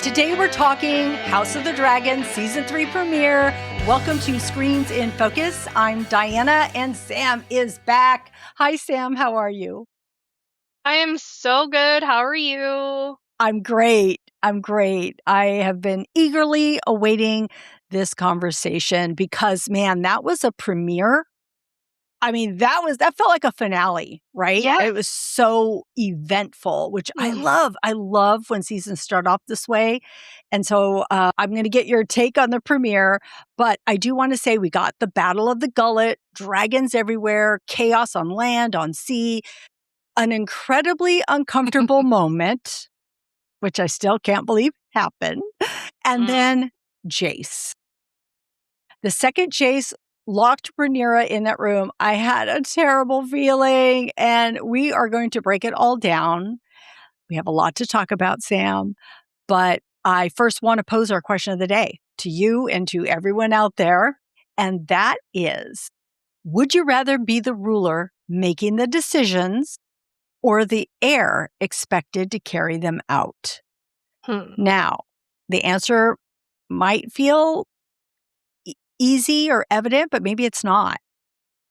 Today we're talking House of the Dragon Season 3 premiere. Welcome to Screens in Focus. I'm Diana and Sam is back. Hi Sam, how are you? I am so good. How are you? I'm great. I have been eagerly awaiting this conversation because, man, that was a premiere. I mean, that felt like a finale, right? Yeah. It was so eventful, which I Mm. love. I love when seasons start off this way. And so I'm going to get your take on the premiere, but I do want to say we got the Battle of the Gullet, dragons everywhere, chaos on land, on sea, an incredibly uncomfortable moment, which I still can't believe happened. And then Jace. The second Jace locked Rhaenyra in that room, I had a terrible feeling, and we are going to break it all down. We have a lot to talk about, Sam, but I first want to pose our question of the day to you and to everyone out there, and that is, would you rather be the ruler making the decisions or the heir expected to carry them out? Now, the answer might feel easy or evident, but maybe it's not.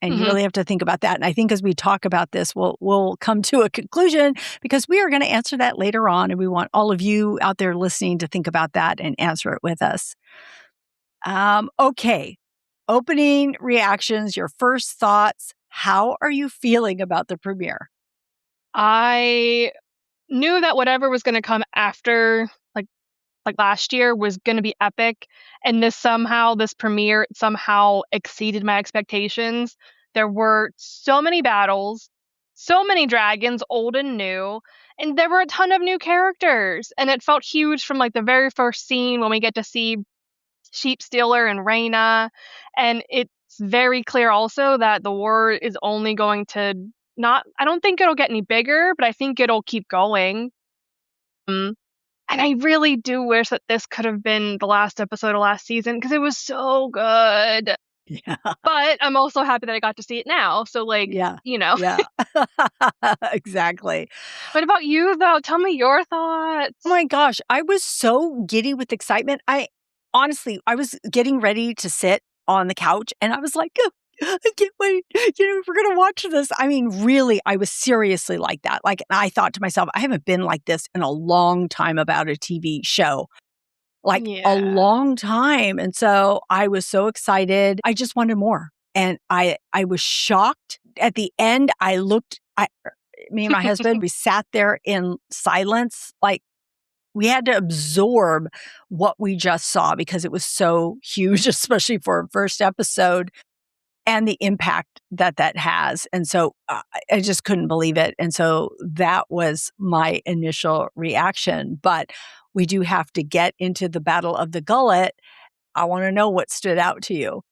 And you really have to think about that. And I think as we talk about this, we'll come to a conclusion because we are going to answer that later on. And we want all of you out there listening to think about that and answer it with us. Okay. Opening reactions, your first thoughts. How are you feeling about the premiere? I knew that whatever was going to come after, like last year, was going to be epic, and this premiere somehow exceeded my expectations. There were so many battles, so many dragons, old and new, and there were a ton of new characters, and it felt huge from like the very first scene when we get to see Sheepstealer and Rhaena, and it's very clear also that the war is only going to not. I don't think it'll get any bigger, but I think it'll keep going. And I really do wish that this could have been the last episode of last season because it was so good. Yeah. But I'm also happy that I got to see it now. So, Yeah. Yeah. Exactly. What about you, though? Tell me your thoughts. Oh my gosh, I was so giddy with excitement. I was getting ready to sit on the couch and I was like, "Oh, I can't wait. We're going to watch this." I mean, really, I was seriously like that. Like, I thought to myself, I haven't been like this in a long time about a TV show, like a Yeah. long time. And so I was so excited. I just wanted more. And I was shocked. At the end, me and my husband, we sat there in silence, like we had to absorb what we just saw because it was so huge, especially for a first episode and the impact that has. And so I just couldn't believe it. And so that was my initial reaction. But we do have to get into the Battle of the Gullet. I want to know what stood out to you.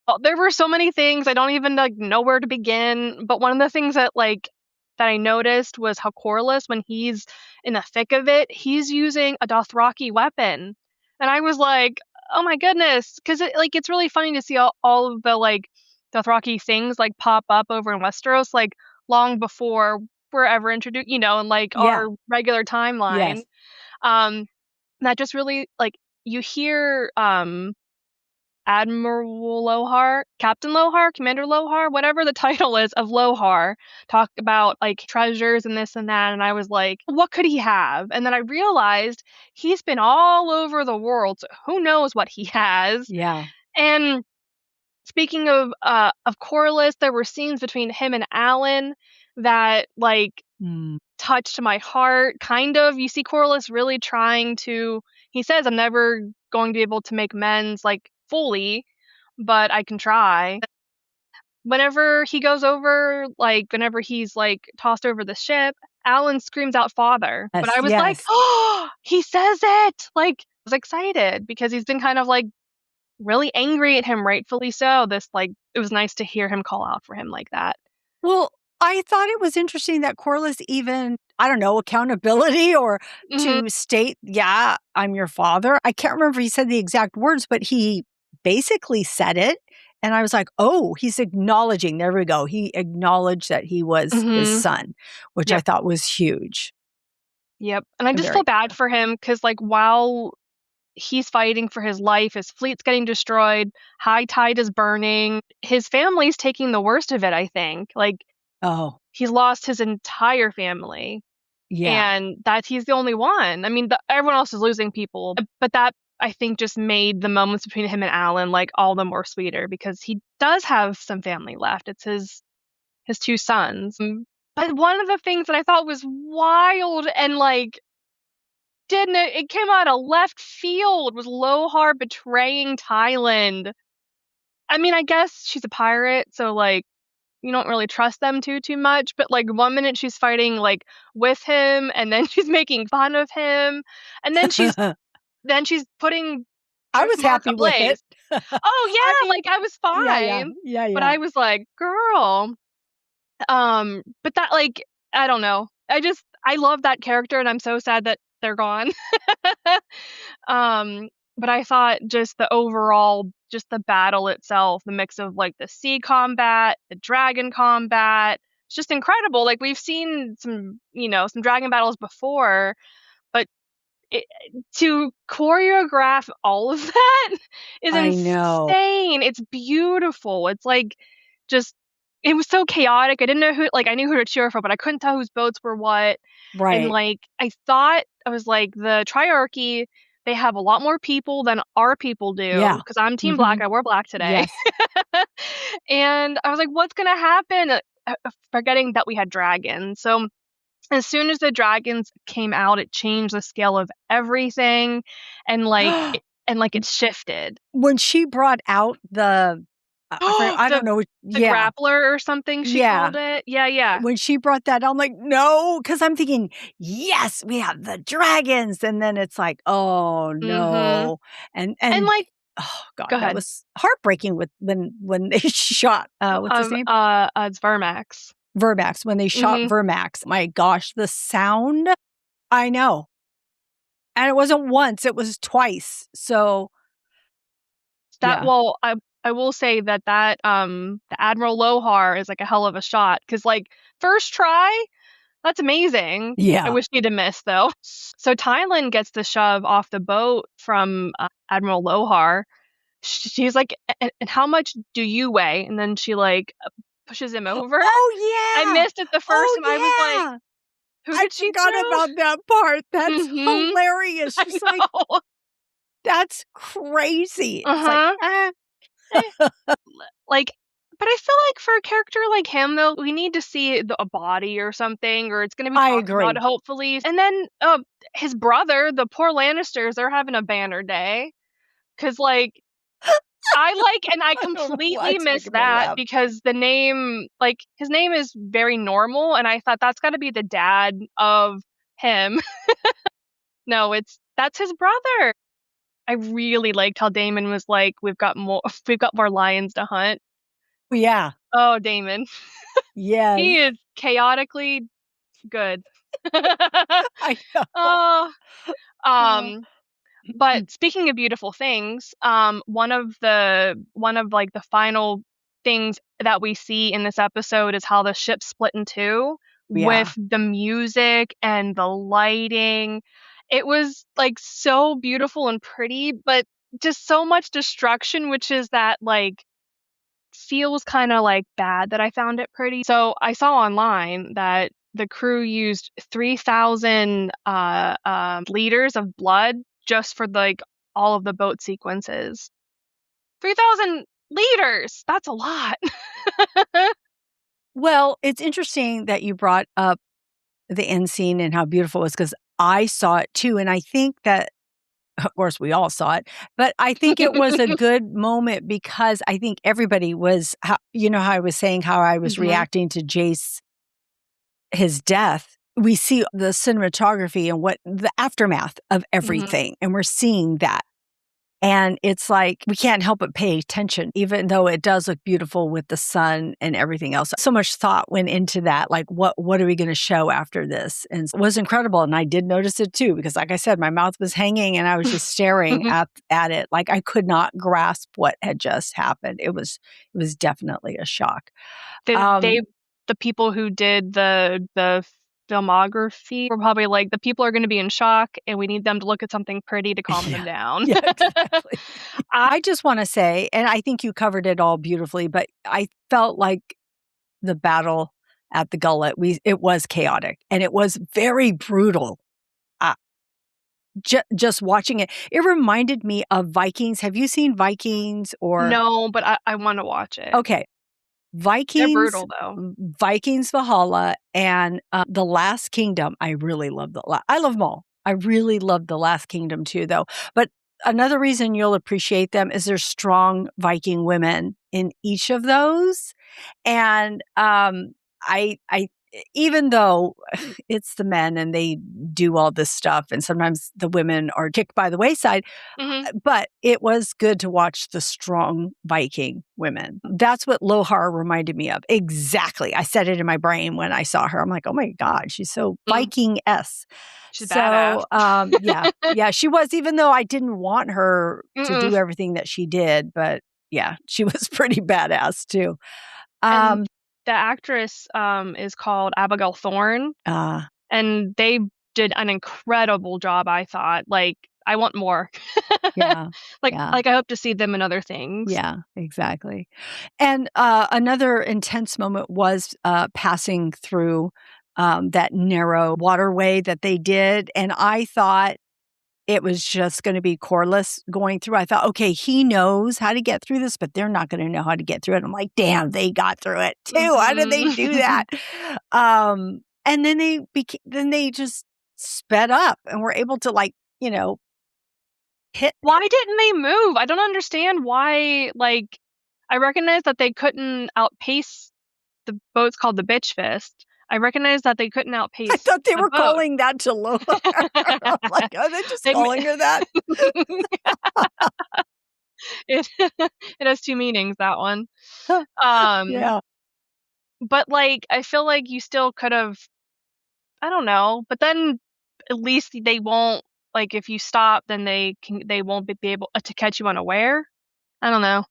Well, there were so many things. I don't even know where to begin. But one of the things that I noticed was how Corlys, when he's in the thick of it, he's using a Dothraki weapon. And I was like, oh my goodness. Because it's really funny to see all of the Dothraki things pop up over in Westeros, long before we're ever introduced, in our regular timeline. Yes. That just really you hear Admiral Lohar, Captain Lohar, Commander Lohar, whatever the title is of Lohar, talk about treasures and this and that, and I was like, what could he have? And then I realized he's been all over the world, so who knows what he has. Yeah. And speaking of Corlys, there were scenes between him and Alyn that touched my heart, kind of. You see Corlys really trying to, he says, I'm never going to be able to make amends fully, but I can try. Whenever he goes over, whenever he's tossed over the ship, Alyn screams out father. Yes, But I was like, yes. oh, he says it. I was excited because he's been kind of really angry at him, rightfully so. It was nice to hear him call out for him like that. Well, I thought it was interesting that Corlys even, I don't know, accountability or to state, yeah, I'm your father. I can't remember if he said the exact words, but he basically said it. And I was like, oh, he's acknowledging. There we go. He acknowledged that he was his son, which I thought was huge. Yep. And I I'm just feel very bad for him because, like, while he's fighting for his life, his fleet's getting destroyed, High Tide is burning, his family's taking the worst of it, I think. Like, Oh, he's lost his entire family, yeah. and that he's the only one. I mean, everyone else is losing people, but that, I think, just made the moments between him and Alyn, like, all the more sweeter because he does have some family left. It's his two sons. But one of the things that I thought was wild and, like, didn't it came out of left field was Lohar betraying Thailand. I mean, I guess she's a pirate, so, like, you don't really trust them too much, but, like, one minute she's fighting, like, with him, and then she's making fun of him, and then she's putting I was Driftmark happy with it. ablaze. Oh, I yeah, mean, like, I was yeah. fine, but Yeah. I was like, "Girl." But that, like, I don't know. I love that character, and I'm so sad that they're gone. Um, but I thought just the overall just the battle itself, the mix of, like, the sea combat, the dragon combat, it's just incredible. Like, we've seen some dragon battles before, but it to choreograph all of that is I know. insane. It's beautiful. It's, like, just it was so chaotic. I didn't know I knew who to cheer for, but I couldn't tell whose boats were what. And, Right. like, I was like, the Triarchy, they have a lot more people than our people do. Yeah. Because 'cause I'm team black, Mhm. I wore black today. Yes. And I was like, "What's gonna happen?" Forgetting that we had dragons. So, as soon as the dragons came out, it changed the scale of everything, and, it shifted. When she brought out the I don't The know. the Yeah. grappler or something she Yeah. called it? Yeah, yeah. When she brought that out, I'm like, "No," because 'cause I'm thinking, "Yes, we have the dragons," and then it's like, "Oh, Mhm. no." And And, and like oh god, go that ahead. was heartbreaking with when they shot, what's his name? It's Vermax. Vermax, when they shot Mhm. Vermax. My gosh, the sound. I know, and it wasn't once, it was twice, so That yeah. well, I will say the Admiral Lohar is, like, a hell of a shot. Cause, like, first try, that's amazing. I Yeah. wish he'd have missed, though. So Tylan gets the shove off the boat from, Admiral Lohar. She's like, And how much do you weigh?" And then she, like, pushes him over. I Oh, yeah! missed it the first time. I was like, Oh, yeah! "Who I did she forgot throw?" about that part, that's Mhm. hilarious, I she's like, know. "That's crazy." It's like, Uh-huh. Eh, like but I feel like for a character like him, though, we need to see a body or something, or it's gonna be I talked about, agree. hopefully. And then, his brother, the poor Lannisters, they're having a banner day. Cause, like, I I don't know why completely it's missed making me that laugh. because his name is very normal, and I thought that's gotta be the dad of him. No, that's his brother. I really liked how Damon was like, we've got more lions to hunt." Yeah, Oh, Damon. yes, He is chaotically good. I know. Oh, Oh. um, but speaking of beautiful things, like, the final things that we see in this episode is how the ship split in two with Yeah. the music and the lighting. It was, like, so beautiful and pretty, but just so much destruction, which is that, like, feels kinda, like, bad that I found it pretty. So, I saw online that the crew used 3,000, liters of blood just for, like, all of the boat sequences. 3,000 liters! That's a lot. Well, it's interesting that you brought up the end scene and how beautiful it was because I saw it too, and I think that of course, we all saw it, but I think it was a good moment because I think everybody was how how I was saying how I was Mhm, reacting to Jace, his death. We see the cinematography and what the aftermath of mhm. everything, and we're seeing that. And it's like, we can't help but pay attention, even though it does look beautiful with the sun and everything else. So much thought went into that. Like, what are we going to show after this? And it was incredible. And I did notice it too, because like I said, my mouth was hanging and I was just staring at it. Like I could not grasp what had just happened. It was definitely a shock. Did they Um, the people who did the filmography were probably like, the people are going to be in shock and we need them to look at something pretty to calm them down. Yeah, exactly. I just want to say, and I think you covered it all beautifully, but I felt like the battle at the Gullet, it was chaotic and it was very brutal. Just watching it, it reminded me of Vikings. Have you seen Vikings or? No, but I want to watch it. Okay. Vikings, they're brutal though. Vikings Valhalla and The Last Kingdom. I really love I love them all. I really love The Last Kingdom too, though. But another reason you'll appreciate them is there's strong Viking women in each of those. And I even though it's the men and they do all this stuff and sometimes the women are kicked by the wayside, but it was good to watch the strong Viking women. That's what Lohar reminded me of. Exactly. I said it in my brain when I saw her. I'm like, oh my God, she's so Viking-esque. She's badass. Yeah, she was, even though I didn't want her to do everything that she did, but yeah, she was pretty badass too. And the actress is called Abigail Thorne, and they did an incredible job, I thought. Like, I want more. Like I hope to see them in other things. Yeah, exactly. And another intense moment was passing through that narrow waterway that they did. And I thought it was just going to be Corlys going through. I thought, okay, he knows how to get through this, but they're not going to know how to get through it. I'm like, damn, they got through it too. How did they do that? And then they just sped up and were able to, like, hit. Why didn't they move? I don't understand why. Like, I recognize that they couldn't outpace the boat's called the Bitch Fist. I recognize that they couldn't outpace. I thought they were calling that to Lohar. I'm like, are they just calling her that? It has two meanings, that one. Yeah. But like, I feel like you still could have. I don't know. But then at least they won't. Like, if you stop, then they won't be able to catch you unaware. I don't know.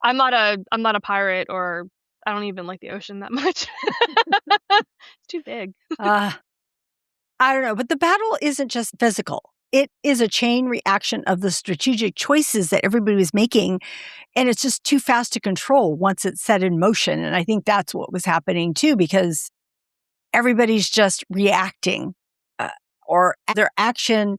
I'm not a pirate, or I don't even like the ocean that much. It's too big. I don't know, but the battle isn't just physical. It is a chain reaction of the strategic choices that everybody was making, and it's just too fast to control once it's set in motion. And I think that's what was happening too, because everybody's just reacting, or their action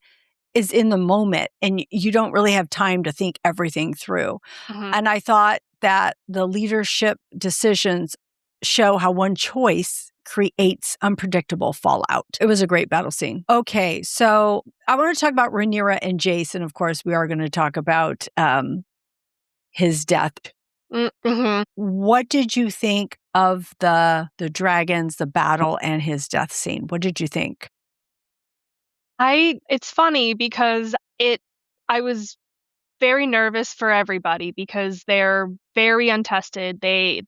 is in the moment, and you don't really have time to think everything through. And I thought that the leadership decisions show how one choice creates unpredictable fallout. It was a great battle scene. Okay, so I want to talk about Rhaenyra and Jace, and of course we are going to talk about his death. What did you think of the dragons, the battle, and his death scene? What did you think? It's funny because I was very nervous for everybody because they're very untested. The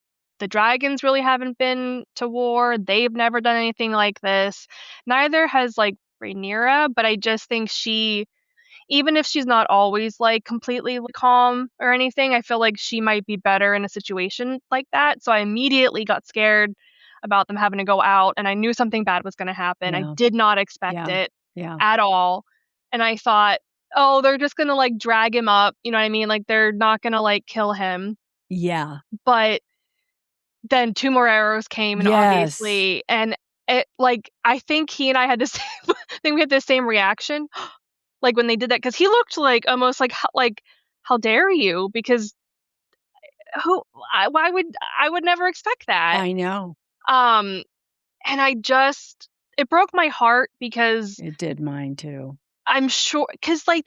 dragons really haven't been to war. They've never done anything like this. Neither has like Rhaenyra, but I just think even if she's not always like completely calm or anything, I feel like she might be better in a situation like that. So I immediately got scared about them having to go out, and I knew something bad was going to happen. I did not expect it at all. And I thought, oh, they're just going to like drag him up. You know what I mean? Like, they're not going to like kill him. Yeah. But then 2 more arrows came, and obviously, and it, like, I think he and I had the same, I think we had the same reaction, like when they did that, because he looked like almost like how dare you? Because why would I would never expect that. I know. And it broke my heart because it did mine too. I'm sure, because they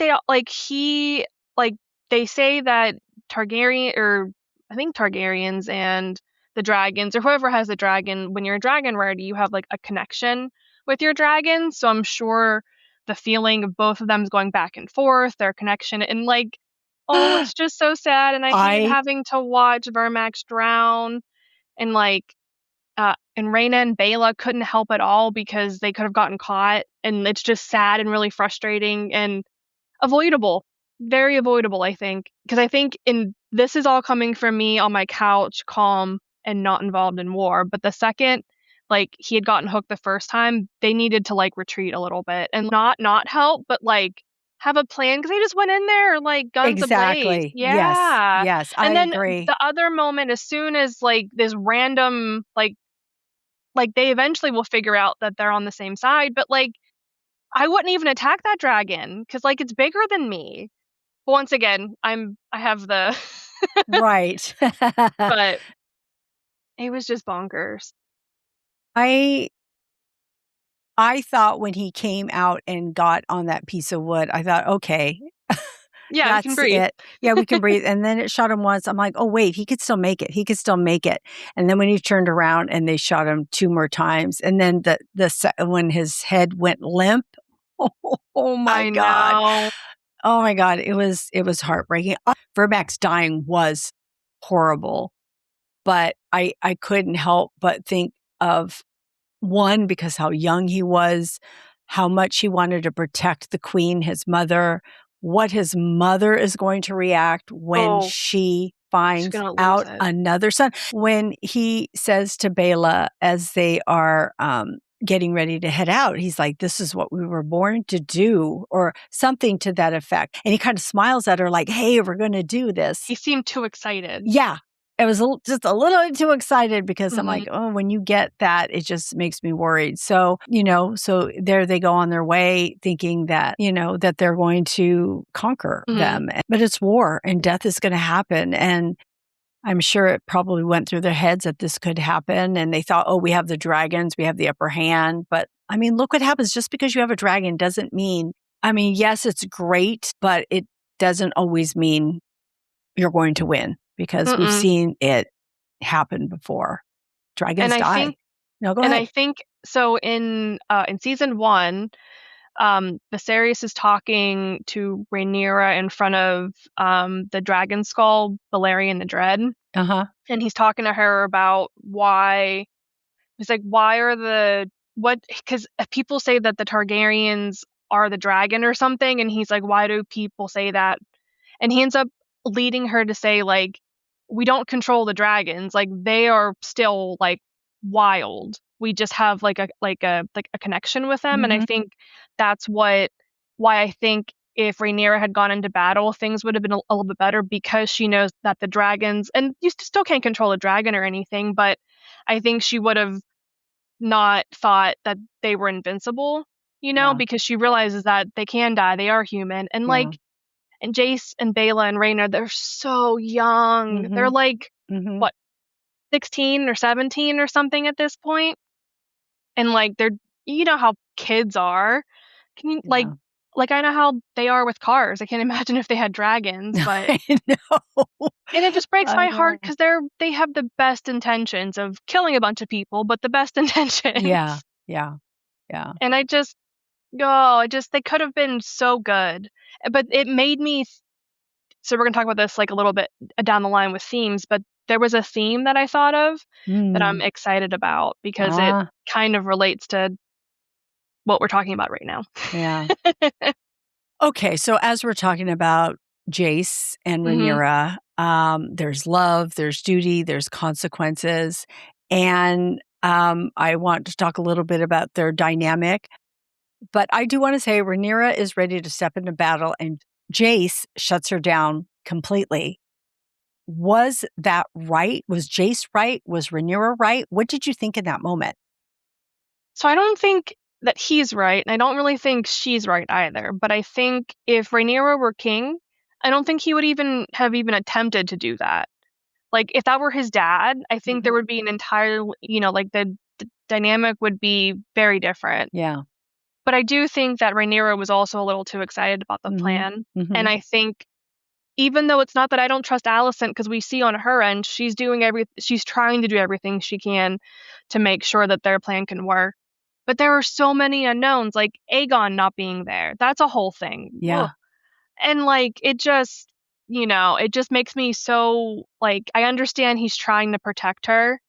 say that I think Targaryens and the dragons, or whoever has the dragon, when you're a dragon rider, you have like a connection with your dragon. So I'm sure the feeling of both of them is going back and forth, their connection, and like, oh, it's just so sad. And I hate having to watch Vermax drown, and like, and Rhaena and Bela couldn't help at all because they could have gotten caught, and it's just sad and really frustrating and avoidable. Very avoidable, I think, because I think this is all coming from me on my couch, calm and not involved in war. But the second like he had gotten hooked the first time, they needed to like retreat a little bit and not help, but like have a plan because they just went in there like guns ablaze. Exactly. Yes. Yeah. Yes. I And then agree. the other moment, as soon as like this random like they eventually will figure out that they're on the same side, but like I wouldn't even attack that dragon because like it's bigger than me. But once again, I have the Right. but it was just bonkers. I I thought when he came out and got on that piece of wood, I thought, okay, Yeah, we can that's breathe. it. Yeah, we can breathe. And then it shot him once. I'm like, oh, wait, he could still make it. He could still make it. And then when he turned around and they shot him 2 more times, and then when his head went limp, oh my I God. know. Oh my God. It was heartbreaking. Vermax dying was horrible, but I couldn't help but think of one, because how young he was, how much he wanted to protect the queen, his mother, what his mother is going to react when Oh, she she's finds gonna lose out it. another son. When he says to Bela as they are getting ready to head out, he's like, this is what we were born to do, or something to that effect. And he kind of smiles at her like, hey, we're going to do this. He seemed too excited. Yeah. I was just a little too excited because I'm Mhm. like, oh, when you get that, it just makes me worried. So, so there they go on their way thinking that, that they're going to conquer Mhm. them. But it's war and death is going to happen. And I'm sure it probably went through their heads that this could happen. And they thought, oh, we have the dragons, we have the upper hand. But I mean, look what happens. Just because you have a dragon doesn't mean, yes, it's great, but it doesn't always mean you're going to win, because we've Mm-mm. seen it happen before. And Dragons I die. think No, go and ahead. I think so in season 1, Viserys is talking to Rhaenyra in front of the dragon skull, Balerion the Dread, Uh-huh. and he's talking to her about why he's like, why are the what? Because people say that the Targaryens are the dragon or something, and he's like, why do people say that? And he ends up leading her to say like, we don't control the dragons, like they are still like wild. We just have like a connection with them, and I Mhm. think that's why I think if Rhaenyra had gone into battle, things would have been a little bit better because she knows that the dragons, and you still can't control a dragon or anything, but I think she would have not thought that they were invincible, Yeah. because she realizes that they can die, they are human, and Yeah. like, and Jace and Bela and Rhaena, they're so young. They're Mhm. like, Mhm. what, 16 or 17 or something at this point? And like they're you know how kids are. Can you Yeah. like I know how they are with cars. I can't imagine if they had dragons, but I know. and it just breaks I my heart know. because they have the best intentions of killing a bunch of people, but the best Yeah. intentions. Yeah. Yeah. And I just oh, I just they could have been so good. But it made me so we're going to talk about this like a little bit down the line with themes, but there was a theme that I thought of that I'm Mm. excited about because it Ah, kind of relates to what we're talking about right now. yeah. Okay, so as we're talking about Jace and Mhm. Rhaenyra, there's love, there's duty, there's consequences, and I want to talk a little bit about their dynamic. But I do want to say Rhaenyra is ready to step into battle, and Jace shuts her down completely. Was that right? Was Jace right? Was Rhaenyra right? What did you think in that moment? So I don't think that he's right, and I don't really think she's right either. But I think if Rhaenyra were king, I don't think he would even have even attempted to do that. Like if that were his dad, I think there Mhm. would be an entire, like the dynamic would be very different. Yeah. But I do think that Rhaenyra was also a little too excited about the Mhm. plan, and Mhm. I think even though it's not that I don't trust Alicent, because we see on her end she's trying to do everything she can to make sure that their plan can work. But there are so many unknowns, like Aegon not being there. That's a whole thing. Ugh. Yeah. And like it just makes me so like I understand he's trying to protect her.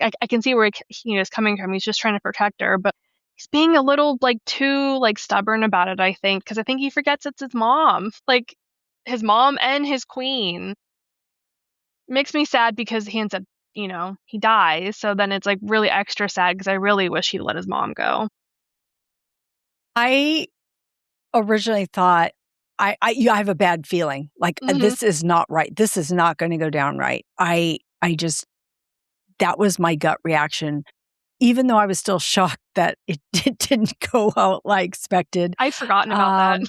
I can see where he is coming from. He's just trying to protect her, but he's being a little like too like stubborn about it, I think, because I think he forgets it's his mom. Like his mom and his queen. Makes me sad because he ends up, he dies. So then it's like really extra sad because I really wish he'd let his mom go. I originally thought I have a bad feeling. Like this is not right. This is not going to go down right. I just, that was my gut reaction, even though I was still shocked that it didn't go out like expected. I'd forgotten about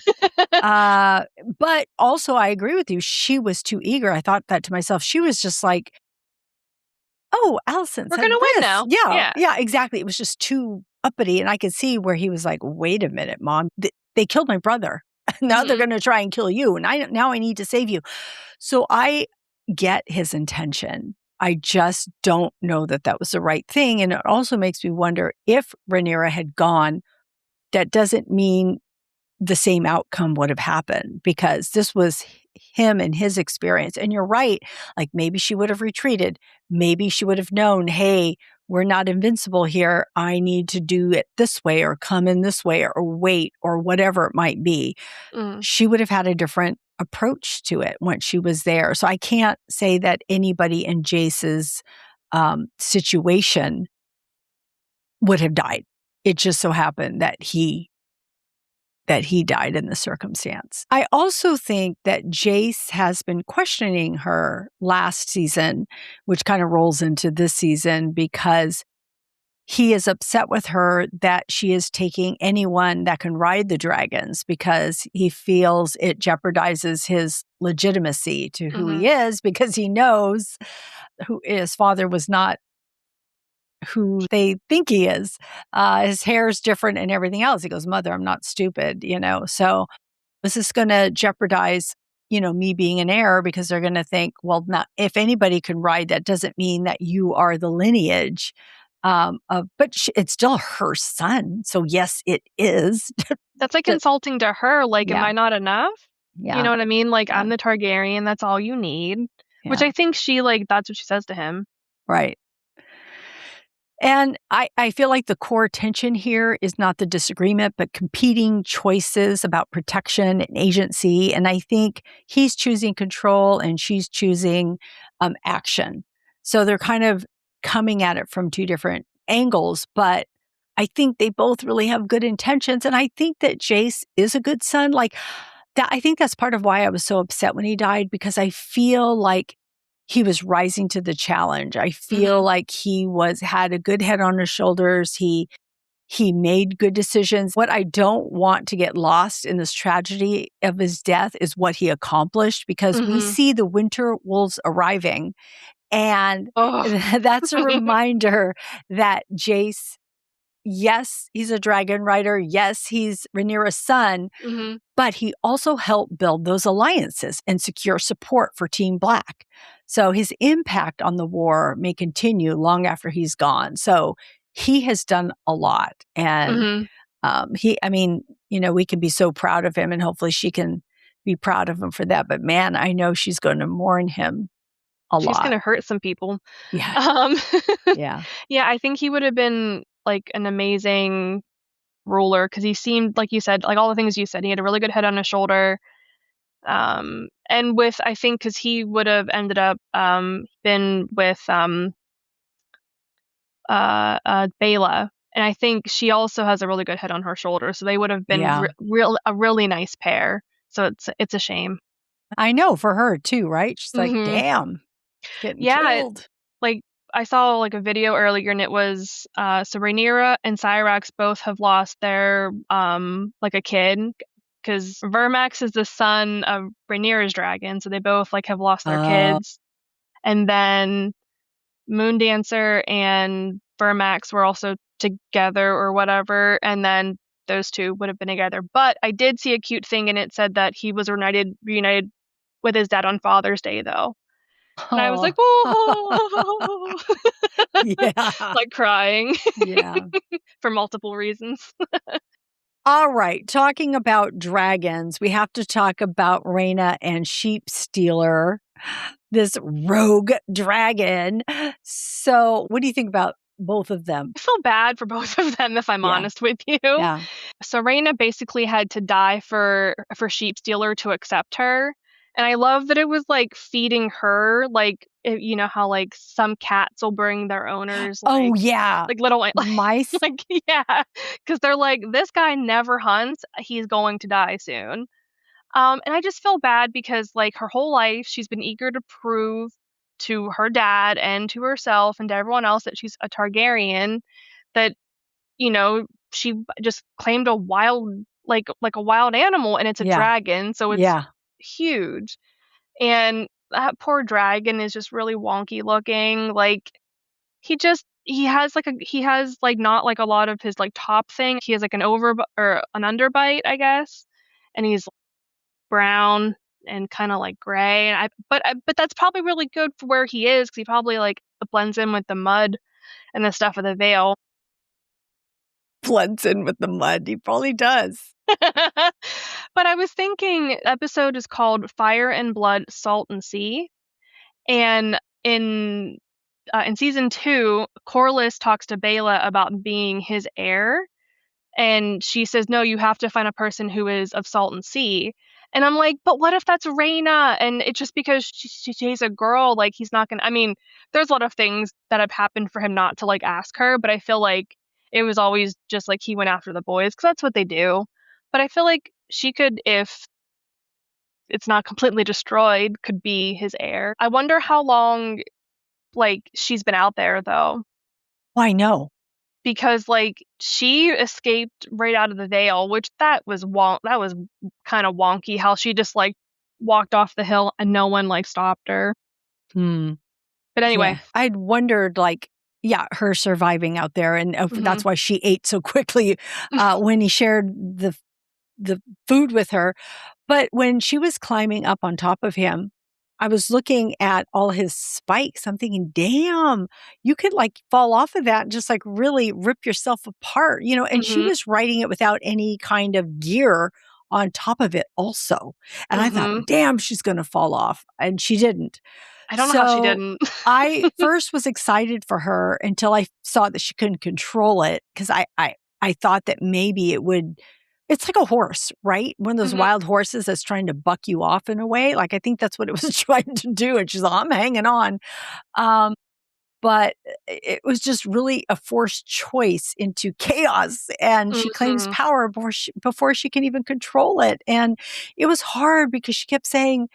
that. But also I agree with you. She was too eager. I thought that to myself. She was just like, oh, Alicent We're said gonna win this. now. Yeah, exactly. It was just too uppity. And I could see where he was like, wait a minute, Mom. They killed my brother. Now they're going to try and kill you. And now I need to save you. So I get his intention. I just don't know that that was the right thing. And it also makes me wonder, if Rhaenyra had gone, that doesn't mean the same outcome would have happened, because this was him and his experience. And you're right. Like, maybe she would have retreated. Maybe she would have known, hey, we're not invincible here. I need to do it this way, or come in this way, or wait, or whatever it might be. She would have had a different approach to it once she was there. So I can't say that anybody in Jace's situation would have died. It just so happened that he died in the circumstance. I also think that Jace has been questioning her last season, which kind of rolls into this season, because he is upset with her that she is taking anyone that can ride the dragons, because he feels it jeopardizes his legitimacy to who he is, because he knows who his father was not who they think he is. His hair is different and everything else. He goes, Mother, I'm not stupid, So is this going to jeopardize, me being an heir? Because they're going to think, well, not, if anybody can ride, that doesn't mean that you are the lineage but it's still her son. So yes, it is. That's like insulting to her. Like, am I not enough? Yeah. You know what I mean? Like, I'm the Targaryen. That's all you need. Yeah. Which I think that's what she says to him. Right. And I feel like the core tension here is not the disagreement, but competing choices about protection and agency. And I think he's choosing control and she's choosing action. So they're kind of coming at it from two different angles, but I think they both really have good intentions. And I think that Jace is a good son. Like that, I think that's part of why I was so upset when he died, because I feel like he was rising to the challenge. I feel like he had a good head on his shoulders. He made good decisions. What I don't want to get lost in this tragedy of his death is what he accomplished, because we see the winter wolves arriving. And that's a reminder that Jace, yes, he's a dragon rider. Yes, he's Rhaenyra's son, but he also helped build those alliances and secure support for Team Black. So his impact on the war may continue long after he's gone. So he has done a lot. And we can be so proud of him, and hopefully she can be proud of him for that. But man, I know she's going to mourn him a lot. She's going to hurt some people. Yeah. Yeah, I think he would have been like an amazing ruler, because he seemed, like you said, like all the things you said, he had a really good head on his shoulder. And with, I think, because he would have ended up been with Bela, and I think she also has a really good head on her shoulder, so they would have been a really nice pair. So it's a shame. I know, for her too, right? She's like, damn, getting killed. Like, I saw like a video earlier, and it was so Rhaenyra and Syrax both have lost their like a kid, because Vermax is the son of Rhaenyra's dragon, so they both like have lost their kids. And then Moondancer and Vermax were also together or whatever, and then those two would have been together. But I did see a cute thing, and it said that he was reunited with his dad on Father's Day, though. And I was like, oh, yeah, like crying. Yeah. For multiple reasons. All right. Talking about dragons, we have to talk about Rhaena and Sheepstealer, this rogue dragon. So what do you think about both of them? I feel bad for both of them, if I'm honest with you. Yeah. So Rhaena basically had to die for Sheepstealer to accept her. And I love that it was like feeding her like you know how like some cats will bring their owners Oh yeah, like little mice. like yeah, because they're like, this guy never hunts, he's going to die soon. And I just feel bad because like her whole life she's been eager to prove to her dad and to herself and to everyone else that she's a Targaryen, that she just claimed a wild like a wild animal, and it's a Yeah, dragon, so it's yeah. huge. And that poor dragon is just really wonky looking. Like he has like not like a lot of his like top thing. He has like an over or an underbite, I guess. And he's brown and kind of like gray. And but that's probably really good for where he is, because he probably like blends in with the mud and the stuff of the Vale. Blends in with the mud. He probably does. But I was thinking, episode is called Fire and Blood, Salt and Sea. And in season 2, Corlys talks to Bela about being his heir, and she says, "No, you have to find a person who is of salt and sea." And I'm like, "But what if that's Rhaena? And it's just because she's a girl, like he's not gonna." I mean, there's a lot of things that have happened for him not to like ask her, but I feel like it was always just like he went after the boys because that's what they do. But I feel like she could, if it's not completely destroyed, could be his heir. I wonder how long like she's been out there though, Why no? because like she escaped right out of the Vale, which that was kind of wonky how she just like walked off the hill and no one like stopped her. Hmm. But anyway, Yeah. I'd wondered, like, yeah, her surviving out there, and that's why she ate so quickly when he shared the food with her. But when she was climbing up on top of him, I was looking at all his spikes. I'm thinking, damn, you could like fall off of that and just like really rip yourself apart, and she was riding it without any kind of gear on top of it also. And I thought, damn, she's going to fall off. And she didn't. I don't know how she So didn't. I first was excited for her until I saw that she couldn't control it, because I thought that maybe it would. It's like a horse, right? One of those wild horses that's trying to buck you off in a way. Like I think that's what it was trying to do. And she's like, I'm hanging on. But it was just really a forced choice into chaos. And she claims power before she can even control it. And it was hard because she kept saying,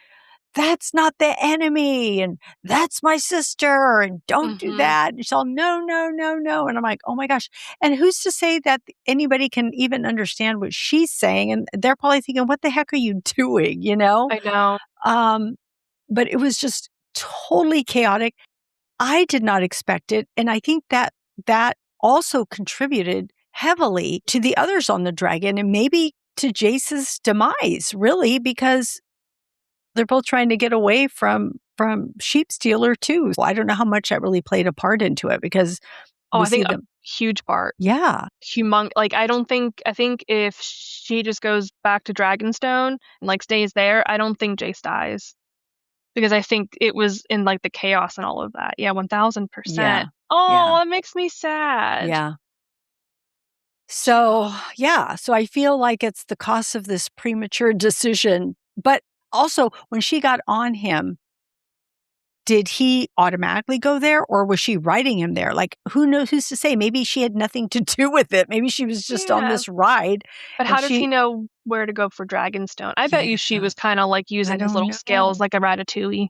that's not the enemy, and that's my sister, and don't do that. And she's all, no, no, no, no. And I'm like, oh my gosh. And who's to say that anybody can even understand what she's saying? And they're probably thinking, what the heck are you doing? I know. But it was just totally chaotic. I did not expect it. And I think that also contributed heavily to the others on the dragon, and maybe to Jace's demise, really, because they're both trying to get away from Sheepstealer too. I don't know how much that really played a part into it, because Oh, we I see think a them. huge part. Yeah. Like I think if she just goes back to Dragonstone and like stays there, I don't think Jace dies. Because I think it was in like the chaos and all of that. Yeah, 1000%. Yeah. Oh, Yeah. that makes me sad. Yeah. So, yeah. So I feel like it's the cost of this premature decision. But also, when she got on him, did he automatically go there, or was she riding him there? Like, who knows? Who's to say? Maybe she had nothing to do with it. Maybe she was just on Yeah. this ride. But And how does he know where to go for Dragonstone? I bet you she yeah, was kind of like I using his don't little skills know. like a Ratatouille,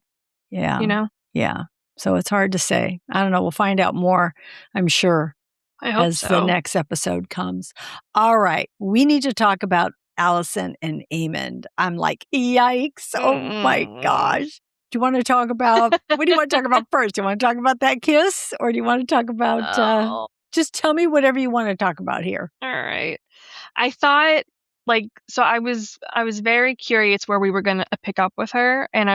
Yeah. you know? Yeah. So it's hard to say. I don't know. We'll find out more, I'm sure, I hope as the so. next episode comes. All right. We need to talk about Alicent and Aemond. I'm like, yikes. Oh my gosh. Do you want to talk about, what do you want to talk about first? Do you want to talk about that kiss, or do you want to talk about, Oh, just tell me whatever you want to talk about here. all right. I thought so I was very curious where we were going to pick up with her, and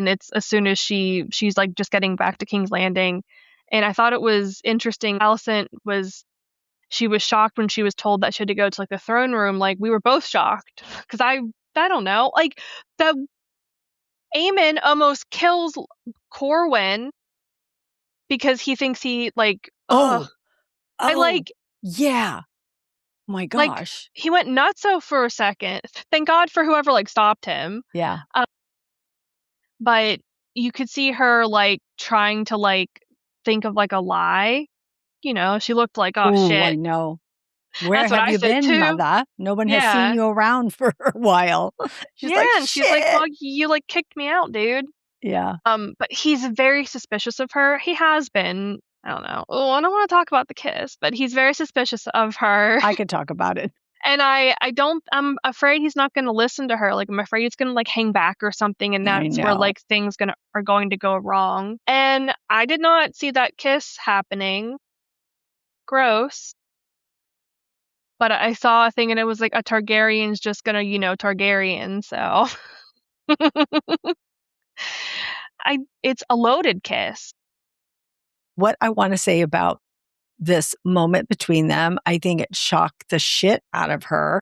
it's as soon as she's like just getting back to King's Landing, and I thought it was interesting. Alicent she was shocked when she was told that she had to go to like the throne room. Like we were both shocked because I don't know, like the Aemon almost kills Corwin because he thinks he like Oh, I oh, yeah. My like gosh. he went nutso for a second. Thank God for whoever like stopped him. Yeah. But you could see her like trying to like think of like a lie. You know, she looked like, oh Ooh, I shit. know. Where That's what have I you said been, too. mother? No one has seen Yeah. you around for a while. She's Yeah, like, and she's like, well, shit. you like kicked me out, dude. Yeah, But he's very suspicious of her. He has been. I don't know. Oh, I don't want to talk about the kiss, but he's very suspicious of her. I could talk about it. And I don't. I'm afraid he's not going to listen to her. Like I'm afraid he's going to like hang back or something, and I that's where know. like things are going to go wrong. And I did not see that kiss happening. Gross. But I saw a thing, and it was like a Targaryen's just gonna, Targaryen. So it's a loaded kiss. What I want to say about this moment between them, I think it shocked the shit out of her.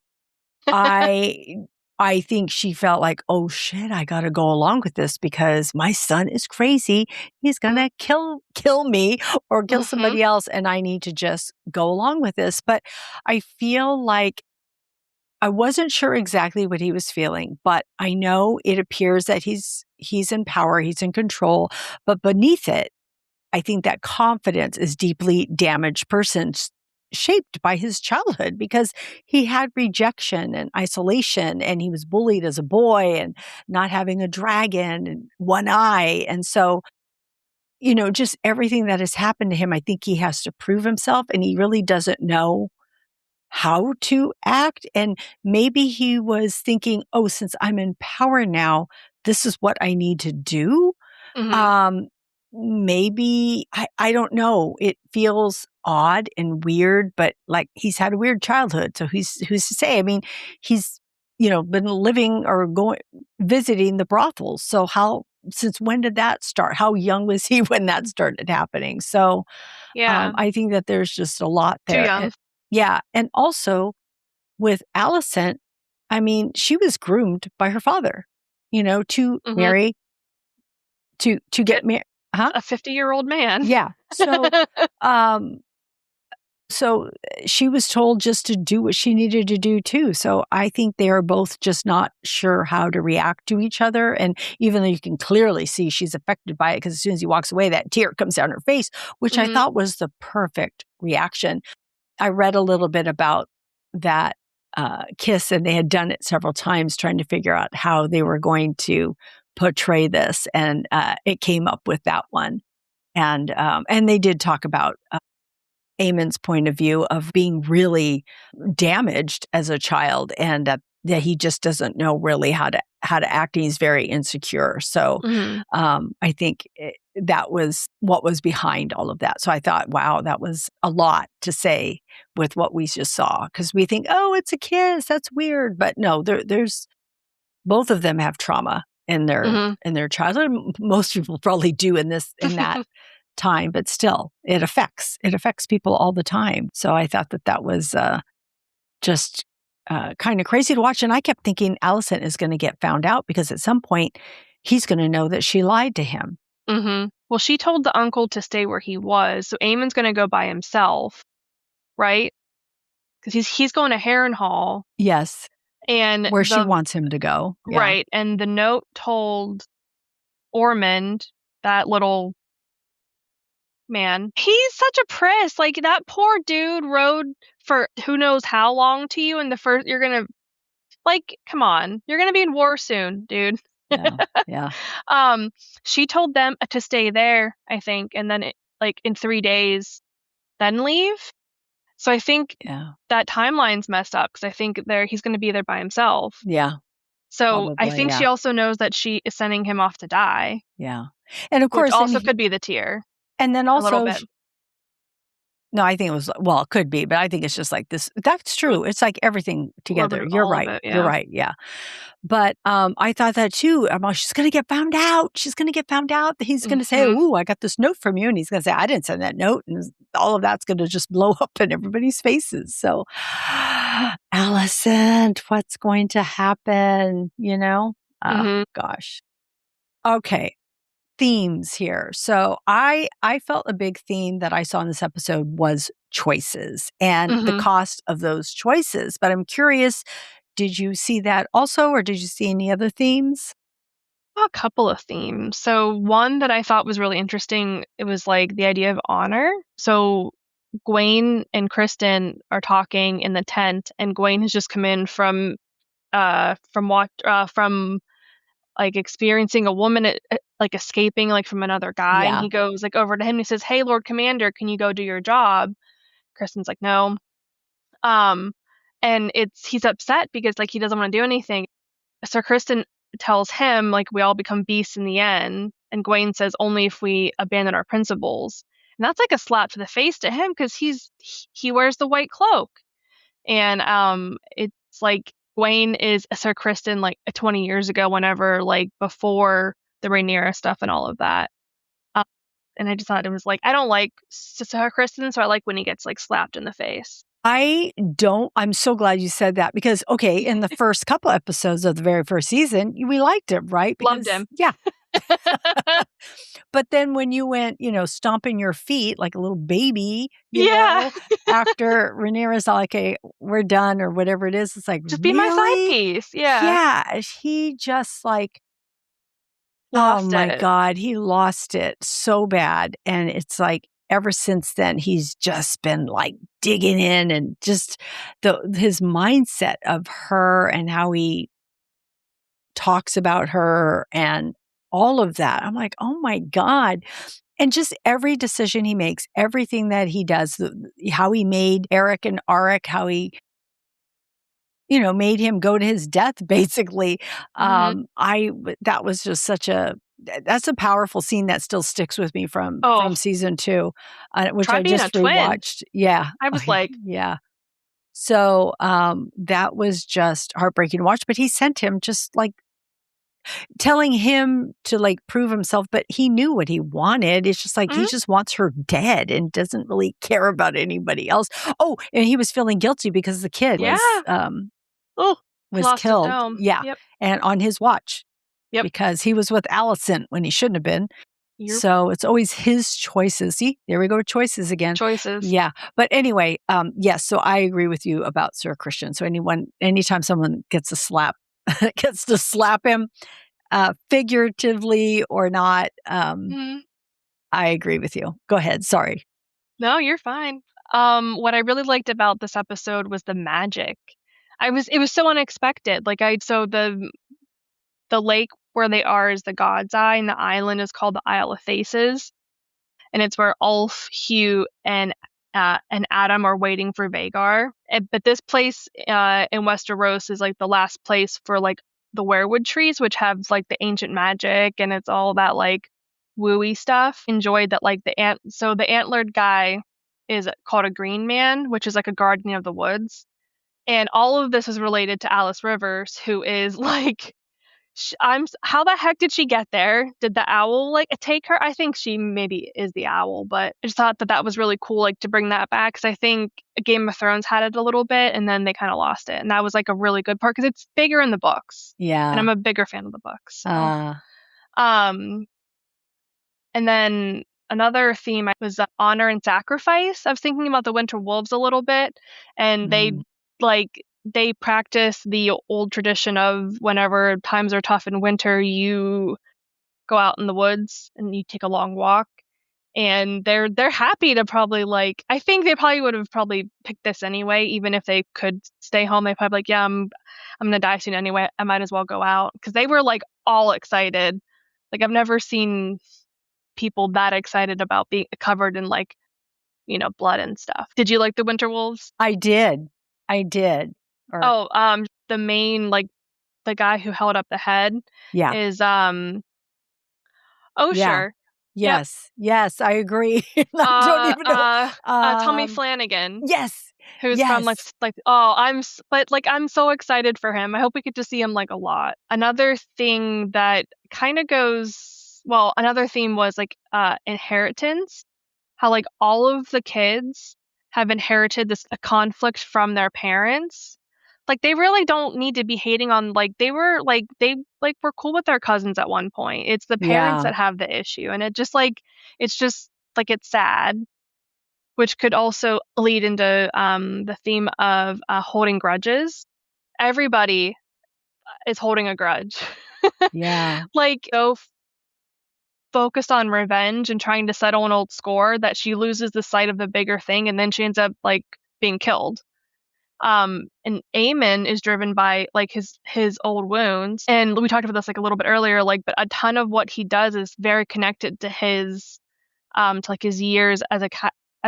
I I think she felt like, oh shit, I got to go along with this because my son is crazy. He's going to kill me or kill Mm-hmm. somebody else and I need to just go along with this. But I feel like I wasn't sure exactly what he was feeling, but I know it appears that he's in power, he's in control, but beneath it, I think that confidence is deeply damaged persons shaped by his childhood because he had rejection and isolation and he was bullied as a boy and not having a dragon and one eye. And so, just everything that has happened to him, I think he has to prove himself and he really doesn't know how to act. And maybe he was thinking, oh, since I'm in power now, this is what I need to do. Mm-hmm. Um, Maybe I don't know. It feels odd and weird, but like he's had a weird childhood. So who's to say? I mean, he's, been living or going visiting the brothels. So since when did that start? How young was he when that started happening? So Yeah. I think that there's just a lot Too there. young. Yeah. And also with Alicent, I mean, she was groomed by her father, to Mm-hmm. marry to get Get married. Huh? a 50-year-old man. Yeah. Um, so she was told just to do what she needed to do too. So I think they are both just not sure how to react to each other. And even though you can clearly see she's affected by it, because as soon as he walks away, that tear comes down her face, which I Mm-hmm. thought was the perfect reaction. I read a little bit about that kiss, and they had done it several times trying to figure out how they were going to portray this. And it came up with that one. And they did talk about Aemond's point of view of being really damaged as a child, and that he just doesn't know really how to act. He's very insecure. So Mm-hmm. I think that was what was behind all of that. So I thought, wow, that was a lot to say with what we just saw, because we think, oh, it's a kiss, that's weird, but no, there's both of them have trauma in Mm-hmm. their childhood. Most people probably do in that time, but still it affects people all the time. So I thought that was just kind of crazy to watch. And I kept thinking Alicent is going to get found out because at some point he's going to know that she lied to him. Mm-hmm. Well, she told the uncle to stay where he was, so Aemon's going to go by himself, right? Because he's going to Harrenhal, Yes, and where she wants him to go. Yeah. right, and the note told Ormond, that little man, he's such a priss. Like that poor dude rode for who knows how long to you, and you're gonna like, come on, you're gonna be in war soon, dude. Yeah. Yeah. She told them to stay there, I think, and then like in 3 days, then leave. So I think Yeah. that timeline's messed up because I think he's going to be there by himself. Yeah. So I Probably. think Yeah. she also knows that she is sending him off to die, Yeah. And of which course, also could be the tear and then a little also, bit. no, I think it was, well, it could be, but I think it's just like this. That's true. It's like everything A little together. bit of You're all of right. it, You're yeah. right. Yeah. But I thought that too. I'm like, she's going to get found out. She's going to get found out. He's going to say, Mhm. ooh, I got this note from you. And he's going to say, I didn't send that note. And all of that's going to just blow up in everybody's faces. So, Alicent, what's going to happen? Mhm. Gosh. Okay. Themes here. So I felt a big theme that I saw in this episode was choices and the Mhm. cost of those choices. But I'm curious, did you see that also, or did you see any other themes? a couple of themes. So one that I thought was really interesting, it was like the idea of honor. So Gwaine and Kristen are talking in the tent, and Gwaine has just come in from like experiencing a woman like escaping like from another guy, and Yeah. he goes like over to him and he says, "Hey, Lord Commander, can you go do your job?" Kristen's like, "No." Um, and he's upset because like he doesn't want to do anything. So Kristen tells him like we all become beasts in the end, and Gwaine says only if we abandon our principles. And that's like a slap to the face to him because he wears the white cloak, and it's like Gwaine is Sir Kristen like 20 years ago, whenever like before the Rhaenyra stuff and all of that. Um, and I just thought it was like I don't like Sir Kristen, so I like when he gets like slapped in the face. I don't. I'm so glad you said that because, okay, in the first couple episodes of the very first season, we liked him, right? Loved Because, him. yeah. But then when you went, stomping your feet like a little baby, Yeah, after Rhaenyra's like, okay, we're done or whatever it is, it's like, just be my side really? piece. Yeah, Yeah. He just like, oh lost my it. God, he lost it so bad. And it's like, ever since then, he's just been like digging in and just his mindset of her and how he talks about her and all of that. I'm like, oh my God. And just every decision he makes, everything that he does, how he made Eric and Arik, how he, made him go to his death, basically. Hmm. That was just that's a powerful scene that still sticks with me from Oh, season 2, which try I being a just twin. rewatched. Yeah. I was like, Yeah. So, that was just heartbreaking to watch, but he sent him just like telling him to like prove himself, but he knew what he wanted. It's just like he mm, just wants her dead and doesn't really care about anybody else. Oh, and he was feeling guilty because the kid yeah. Oh, was lost his killed. home. Yeah. Yep. And on his watch Yep. because he was with Alicent when he shouldn't have been. Your So it's always his choices. See, there we go with choices again. choices. Yeah. But anyway, yes, so I agree with you about Sir Christian. So anytime someone gets a slap, gets to slap him, figuratively or not, Mm, I agree with you. Go ahead. Sorry. no, you're fine. What I really liked about this episode was the magic. It was so unexpected. So the lake where they are is the God's Eye, and the island is called the Isle of Faces, and it's where Ulf, Hugh, and Adam are waiting for Vagar. But this place in Westeros is like the last place for like the weirwood trees, which have like the ancient magic, and it's all that like wooey stuff. Enjoyed that like the antlered guy is called a Green Man, which is like a guardian of the woods. And all of this is related to Alice Rivers, who is like how the heck did she get there? Did the owl like take her? I think she maybe is the owl, but I just thought that that was really cool, like to bring that back, because I think Game of Thrones had it a little bit, and then they kind of lost it, and that was like a really good part because it's bigger in the books, and Yeah. I'm a bigger fan of the books. So, Uh, um, and then another theme was honor and sacrifice. I was thinking about the Winter Wolves a little bit, and mm, they practice the old tradition of whenever times are tough in winter, you go out in the woods and you take a long walk. And they're happy to probably like I think they probably would have probably picked this anyway, even if they could stay home. They probably like, yeah, I'm gonna die soon anyway. I might as well go out because they were like all excited. Like I've never seen people that excited about being covered in like blood and stuff. Did you like the Winter Wolves? I did. I did. Or, Oh, the main like the guy who held up the head yeah. is Yeah. Osher. Yep. Yes. Yes. I agree. I don't even know. Tommy Flanagan, Yes. who's from like Yes. but like I'm so excited for him. I hope we get to see him like a lot. Another thing that kind of goes well, another theme was like inheritance. How like all of the kids have inherited this a conflict from their parents. Like they really don't need to be hating on like they were cool with their cousins at one point. It's the parents Yeah. that have the issue, and it's just like it's sad, which could also lead into the theme of holding grudges. Everybody is holding a grudge. Yeah. Like, so focused on revenge and trying to settle an old score that she loses the sight of the bigger thing, and then she ends up like being killed. And Aemond is driven by like his old wounds, and we talked about this like a little bit earlier, like, but a ton of what he does is very connected to his to like his years as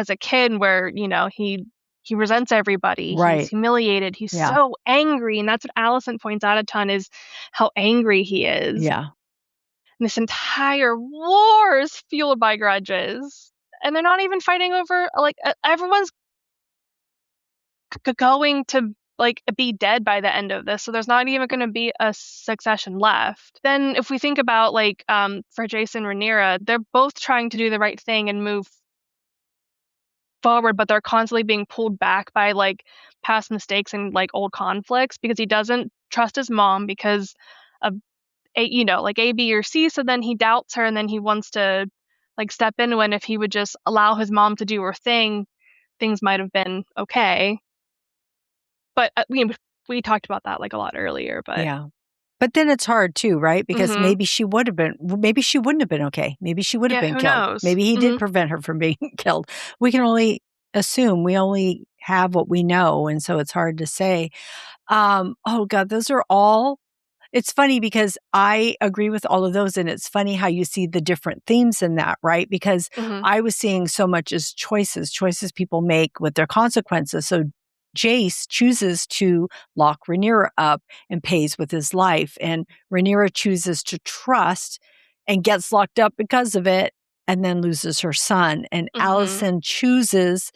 a kid, where he resents everybody, he's Right. humiliated, he's Yeah. so angry, and that's what Alicent points out a ton, is how angry he is. Yeah. And this entire war is fueled by grudges, and they're not even fighting over like everyone's going to like be dead by the end of this, so there's not even going to be a succession left. Then if we think about like for Jace and Rhaenyra, they're both trying to do the right thing and move forward, but they're constantly being pulled back by like past mistakes and like old conflicts, because he doesn't trust his mom because of like A, B, or C. So then he doubts her, and then he wants to like step in when if he would just allow his mom to do her thing, things might have been okay. But we talked about that like a lot earlier. But Yeah. But then it's hard too, right? Because mm-hmm. maybe she wouldn't have been okay. Maybe she would have been Who killed. knows? Maybe he Mm-hmm. did prevent her from being killed. We can only assume. We only have what we know. And so it's hard to say. Oh God, those are all. It's funny because I agree with all of those. And it's funny how you see the different themes in that, right? Because Mm-hmm. I was seeing so much as choices people make with their consequences. So Jace chooses to lock Rhaenyra up and pays with his life. And Rhaenyra chooses to trust and gets locked up because of it and then loses her son. And Mm-hmm. Alicent chooses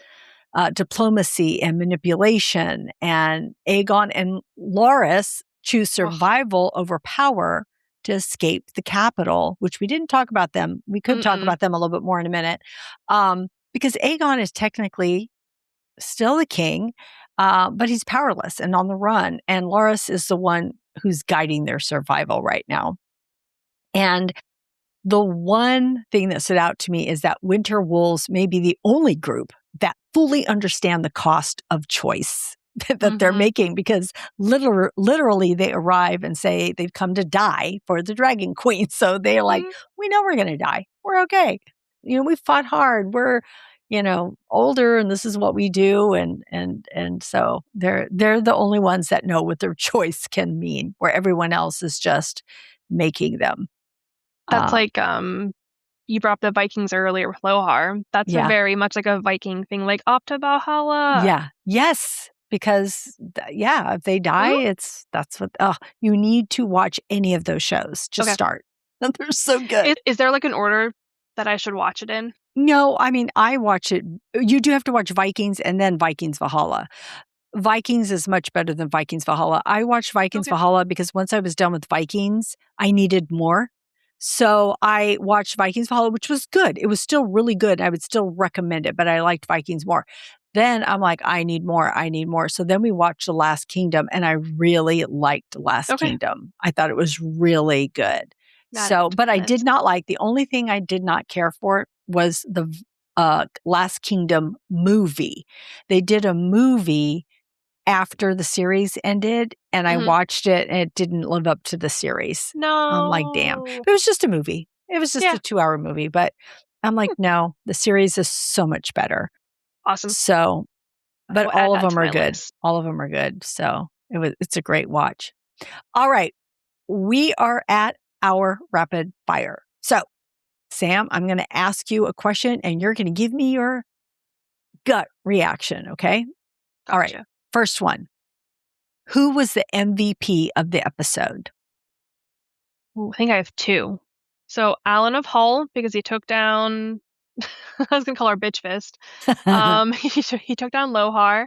diplomacy and manipulation. And Aegon and Loras choose survival over power to escape the capital, which we didn't talk about them. We could talk about them a little bit more in a minute. Because Aegon is technically still the king, but he's powerless and on the run. And Loras is the one who's guiding their survival right now. And the one thing that stood out to me is that Winter Wolves may be the only group that fully understand the cost of choice that they're making, because literally they arrive and say they've come to die for the Dragon Queen. So they're like, we know we're going to die. We're okay. We fought hard. We're, older, and this is what we do. And so they're the only ones that know what their choice can mean, where everyone else is just making them. That's like you brought up the Vikings earlier with Lohar. That's a very much like a Viking thing, like up to Valhalla. Yeah. Yes. Because if they die, that's what you need to watch any of those shows. Just start. They're so good. Is there like an order that I should watch it in? No, I mean, I watch it. You do have to watch Vikings and then Vikings Valhalla. Vikings is much better than Vikings Valhalla. I watched Vikings Valhalla because once I was done with Vikings, I needed more. So I watched Vikings Valhalla, which was good. It was still really good. I would still recommend it, but I liked Vikings more. Then I'm like, I need more. So then we watched The Last Kingdom, and I really liked The Last Kingdom. I thought it was really good. But I did not like, the only thing I did not care for was the Last Kingdom movie. They did a movie after the series ended, and I watched it, and it didn't live up to the series. No. I'm like, damn. It was just a movie. It was just a 2-hour movie, but I'm like, no, the series is so much better. Awesome. So, but all of them are good. List. All of them are good. So it's a great watch. All right. We are at our rapid fire. So, Sam, I'm going to ask you a question, and you're going to give me your gut reaction. Okay. Gotcha. All right. First one. Who was the MVP of the episode? Ooh, I think I have two. So Alyn of Hull, because he took down, I was going to call her Bitch Fist. He took down Lohar.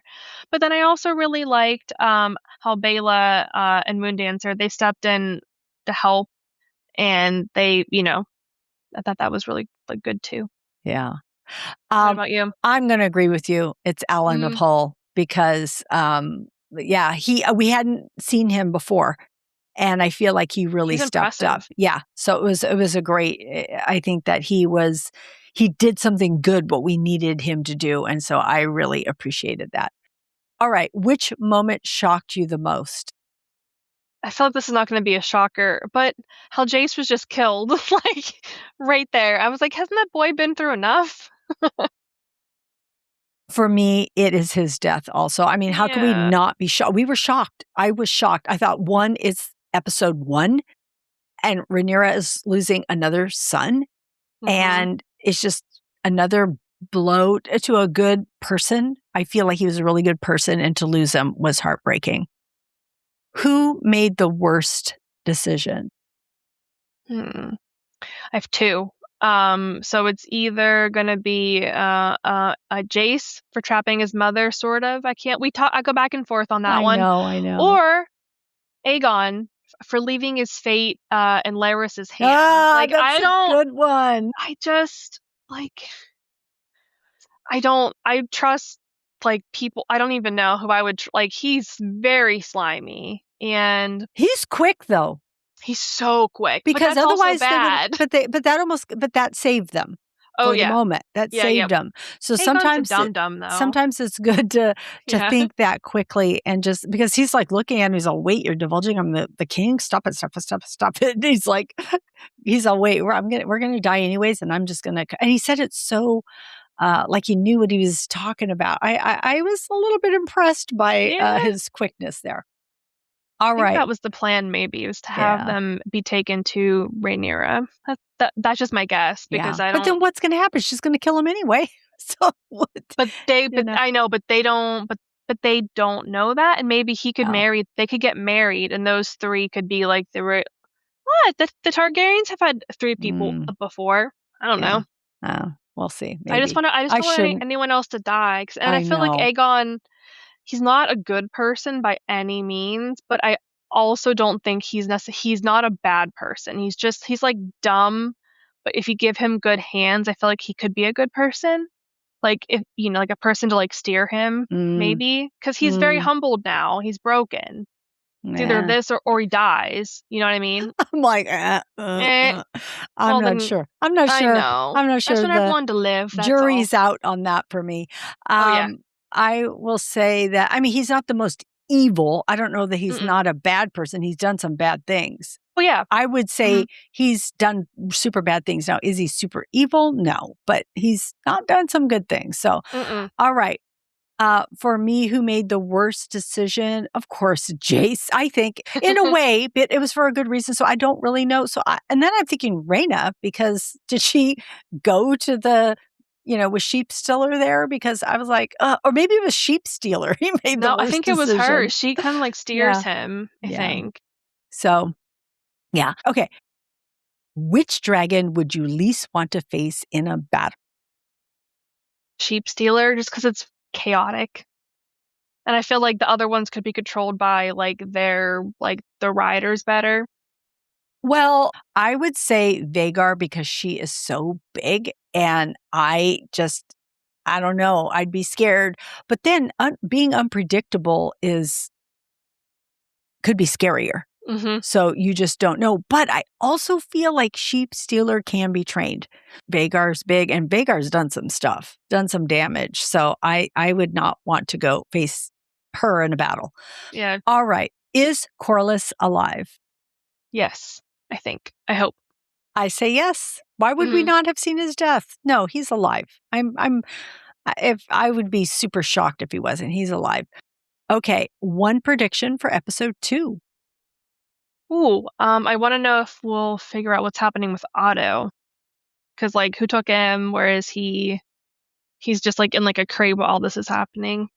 But then I also really liked how Baela and Moondancer, they stepped in to help. And they, I thought that was really good too. Yeah. What about you? I'm going to agree with you. It's Alyn of Hull because, we hadn't seen him before, and I feel like he really stepped up. Yeah. So it was a great. I think that he did something good, what we needed him to do, and so I really appreciated that. All right, which moment shocked you the most? I feel like this is not going to be a shocker, but how Jace was just killed, like right there. I was like, hasn't that boy been through enough? For me, it is his death also. I mean, how could we Yeah. not be shocked? We were shocked. I was shocked. I thought one is episode 1 and Rhaenyra is losing another son. And it's just another blow to a good person. I feel like he was a really good person, and to lose him was heartbreaking. Who made the worst decision? I have 2. So it's either gonna be a Jace for trapping his mother, sort of. I go back and forth on that I one. know. Or Aegon for leaving his fate in Larys's hands. Like That's a good one. I just like I trust like people. I don't even know who I would like. He's very slimy and He's quick though, he's so quick. because but that's also otherwise bad. but that saved them Oh for the yeah, moment. That yeah, yeah. saved them. So Aegon's a dum-dum, though. sometimes it's good to Yeah. think that quickly, and just because he's like looking at him, he's all, wait, you're divulging I'm the king? Stop it. And he's like, he's all, wait, we're gonna die anyways, and I'm just gonna, and he said it so like he knew what he was talking about. I was a little bit impressed by Yeah. his quickness there. All I think right. that was the plan, maybe, was to have them be taken to Rhaenyra. That's just my guess, because I don't. But then what's going to happen? She's going to kill him anyway. So what? But I know, but they don't. But they don't know that, and maybe he could marry. They could get married, and those 3 could be like what the Targaryens have had 3 people before. I don't know. We'll see. Maybe. I just want anyone else to die, and I feel like Aegon. He's not a good person by any means, but I also don't think he's not a bad person. He's like dumb, but if you give him good hands, I feel like he could be a good person. Like, if like a person to like steer him, maybe, because he's very humbled now. He's broken. It's either this or he dies. You know what I mean? I'm like, I'm not sure. I'm not sure. I'm not sure. That's when everyone to live. Jury's out on that for me. I will say that, I mean, he's not the most evil. I don't know that he's not a bad person. He's done some bad things. Oh, yeah. I would say he's done super bad things. Now, is he super evil? No, but he's not done some good things. So, all right. For me, who made the worst decision? Of course, Jace, I think, in a way, but it was for a good reason. So I don't really know. And then I'm thinking Rhaena, because did she go to the, was Sheepstealer there? Because I was like, or maybe it was Sheepstealer. He made the worst decision. I think it was her. She kind of like steers him, I think. So, yeah. Okay. Which dragon would you least want to face in a battle? Sheepstealer, just because it's chaotic. And I feel like the other ones could be controlled by the riders better. Well, I would say Vhagar, because she is so big, and I don't know, I'd be scared. But then being unpredictable could be scarier. So you just don't know. But I also feel like Sheepstealer can be trained. Vhagar's big, and Vhagar's done some stuff, done some damage. So I would not want to go face her in a battle. Yeah. All right. Is Corlys alive? Yes, I think. I hope. I say yes. Why would we not have seen his death? No, he's alive. If I would be super shocked if he wasn't. He's alive. Okay. One prediction for episode 2. Ooh, I want to know if we'll figure out what's happening with Otto. Because, who took him? Where is he? He's just, in, a crate while all this is happening.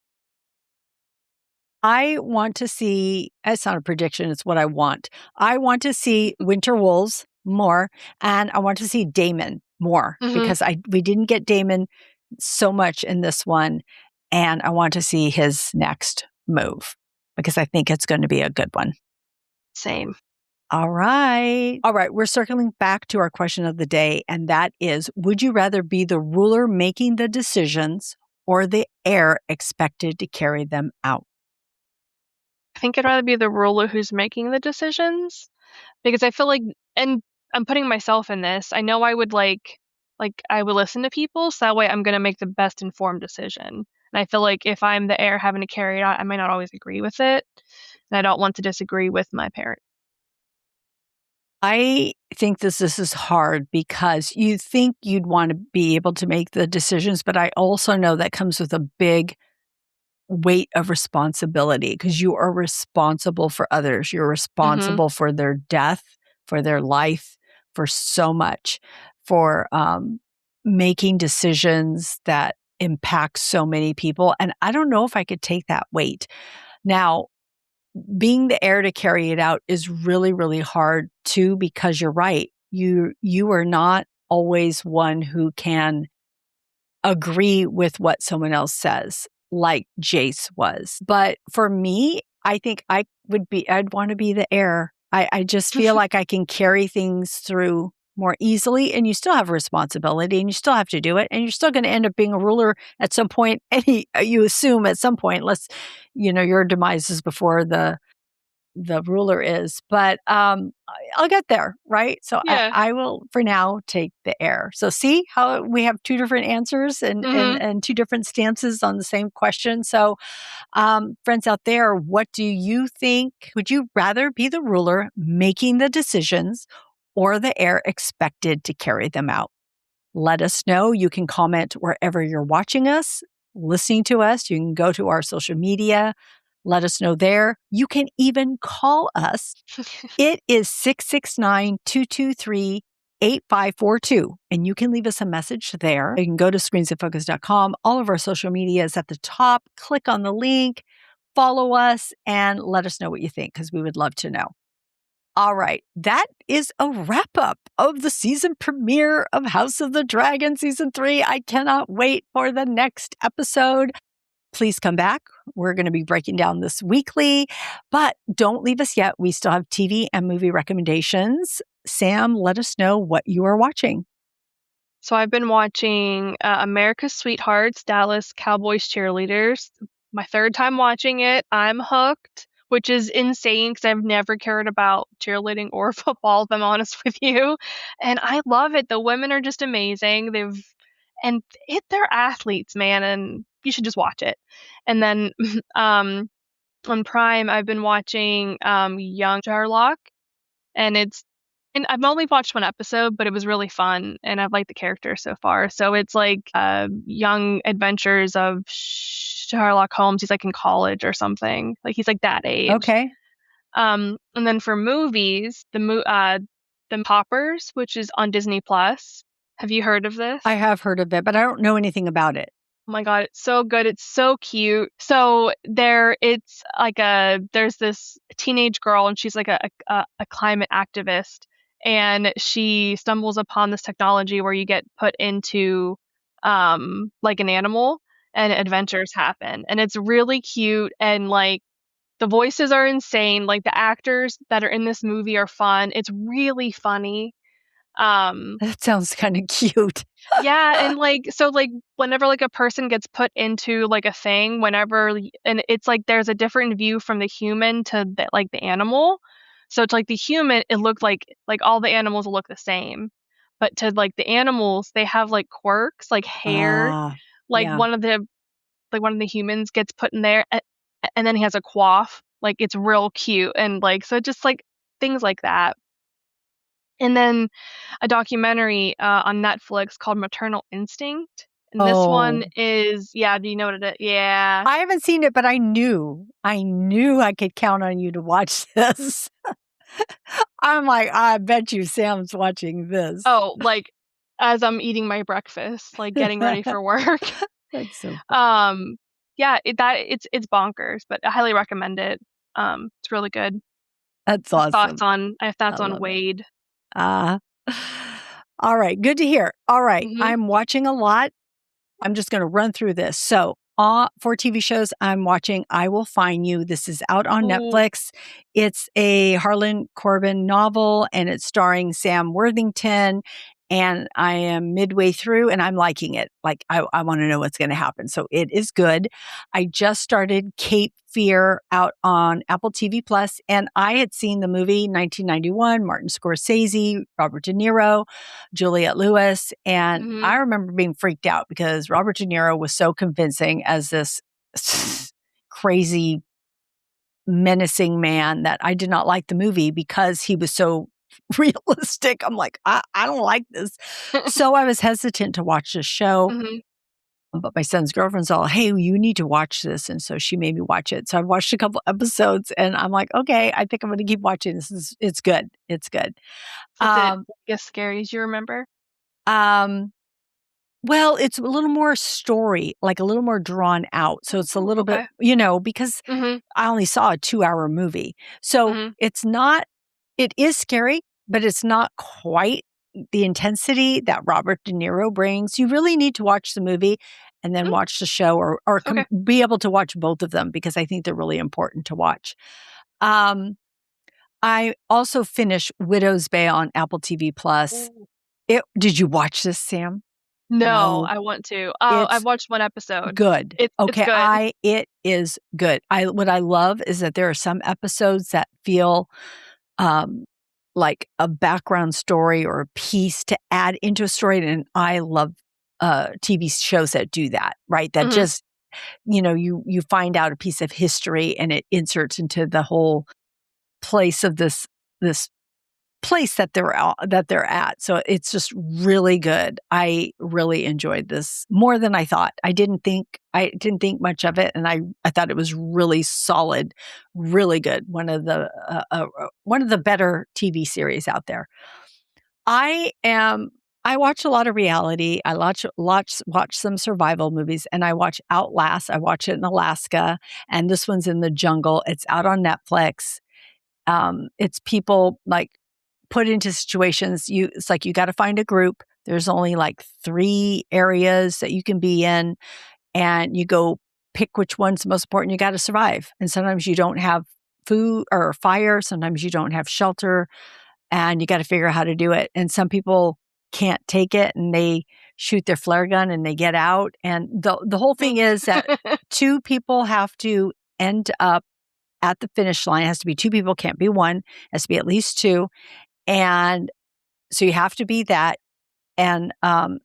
I want to see, it's not a prediction, it's what I want. I want to see Winter Wolves more, and I want to see Daemon more, because we didn't get Daemon so much in this one, and I want to see his next move, because I think it's going to be a good one. Same. All right. We're circling back to our question of the day, and that is, would you rather be the ruler making the decisions or the heir expected to carry them out? I think I'd rather be the ruler who's making the decisions, because I feel like, and I'm putting myself in this, I know I would I would listen to people, so that way I'm going to make the best informed decision. And I feel like if I'm the heir having to carry it out, I might not always agree with it. and I don't want to disagree with my parent. I think this is hard because you think you'd want to be able to make the decisions, but I also know that comes with a big weight of responsibility because you are responsible for others. You're responsible for their death, for their life, for so much, for making decisions that impact so many people. And I don't know if I could take that weight. Now, being the heir to carry it out is really, really hard too, because you're right. You are not always one who can agree with what someone else says, like Jace was. But for me, I think I'd want to be the heir. I just feel like I can carry things through more easily, and you still have a responsibility and you still have to do it. And you're still going to end up being a ruler at some point. You assume at some point, unless, your demise is before the ruler is, but I'll get there, right? So Yeah. I will, for now, take the heir. So see how we have two different answers and two different stances on the same question. So friends out there, what do you think? Would you rather be the ruler making the decisions or the heir expected to carry them out? Let us know. You can comment wherever you're watching us, listening to us. You can go to our social media. Let us know there. You can even call us. It is 669-223-8542. And you can leave us a message there. You can go to screensinfocus.com. All of our social media is at the top. Click on the link, follow us, and let us know what you think, because we would love to know. All right, that is a wrap up of the season premiere of House of the Dragon Season 3. I cannot wait for the next episode. Please come back. We're going to be breaking down this weekly, but don't leave us yet. We still have TV and movie recommendations. Sam, let us know what you are watching. So I've been watching America's Sweethearts, Dallas Cowboys Cheerleaders. My third time watching it. I'm hooked, which is insane because I've never cared about cheerleading or football, if I'm honest with you. And I love it. The women are just amazing. They're athletes, man, and you should just watch it. And then on Prime, I've been watching Young Sherlock, and I've only watched one episode, but it was really fun, and I've liked the character so far. So it's like young adventures of Sherlock Holmes. He's like in college or something. Like he's like that age. Okay. And then for movies, the Poppers, which is on Disney Plus. Have you heard of this? I have heard of it, but I don't know anything about it. Oh my God, it's so good. It's so cute. So there's this teenage girl, and she's like a climate activist, and she stumbles upon this technology where you get put into like an animal, and adventures happen. And it's really cute, and like the voices are insane. Like the actors that are in this movie are fun. It's really funny. That sounds kind of cute. Yeah, and whenever like a person gets put into like a thing, and it's like there's a different view from the human to the animal. So it's like the human, it looked like all the animals look the same, but to like the animals, they have like quirks, like hair. Like Yeah. one of the humans gets put in there, and then he has a coif. Like it's real cute, and like so just like things like that. And then a documentary on Netflix called Maternal Instinct. And this one is, yeah, do you know what it is? Yeah. I haven't seen it, but I knew I could count on you to watch this. I'm like, I bet you Sam's watching this. Oh, like as I'm eating my breakfast, like getting ready for work. That's so funny. Yeah, it's bonkers, but I highly recommend it. It's really good. That's awesome. I have thoughts on Wade. All right. Good to hear. All right. Mm-hmm. I'm watching a lot. I'm just going to run through this. So, for TV shows, I'm watching I Will Find You. This is out on Netflix. It's a Harlan Coben novel, and it's starring Sam Worthington. And I am midway through, and I'm liking it. Like, I want to know what's going to happen. So it is good. I just started Cape Fear out on Apple TV Plus, and I had seen the movie 1991, Martin Scorsese, Robert De Niro, Juliette Lewis. And I remember being freaked out because Robert De Niro was so convincing as this crazy menacing man that I did not like the movie because he was so realistic. I'm like, I don't like this. So I was hesitant to watch the show. Mhm. But my son's girlfriend's all, hey, you need to watch this. And so she made me watch it. So I watched a couple episodes and I'm like, okay, I think I'm going to keep watching this. It's good. It's good. Was it Um, as scary as you remember? um, well, it's a little more story, like a little more drawn out. So it's a Oh, little bit, okay. because Mhm. I only saw a 2-hour movie. So Mhm. it is scary, but it's not quite the intensity that Robert De Niro brings. You really need to watch the movie and then Mm, watch the show okay. be able to watch both of them because I think they're really important to watch. Um, I also finished Widow's Bay on Apple TV Plus. Ooh. Did you watch this, Sam? No, No, I want to. I've it's watched one episode. good. It's Okay, good. it is good. What I love is that there are some episodes that feel um like a background story or a piece to add into a story, and I love TV shows that do that, right? That Mhm. just, you find out a piece of history and it inserts into the whole place of this place that they're at. So it's just really good. I really enjoyed this more than I thought. I didn't think much of it, and I thought it was really solid, really good. One of the better TV series out there. I am. I watch a lot of reality. I watch some survival movies, and I watch Outlast. I watch it in Alaska, and this one's in the jungle. It's out on Netflix. It's people like put into situations. It's like you got to find a group. There's only like 3 areas that you can be in, and you go pick which one's the most important. You got to survive, and sometimes you don't have food or fire. Sometimes you don't have shelter, and you got to figure out how to do it. And some people can't take it, and they shoot their flare gun and they get out. And the whole thing is that 2 people have to end up at the finish line. It has to be 2 people, can't be 1. It has to be at least 2. And so you have to be that, and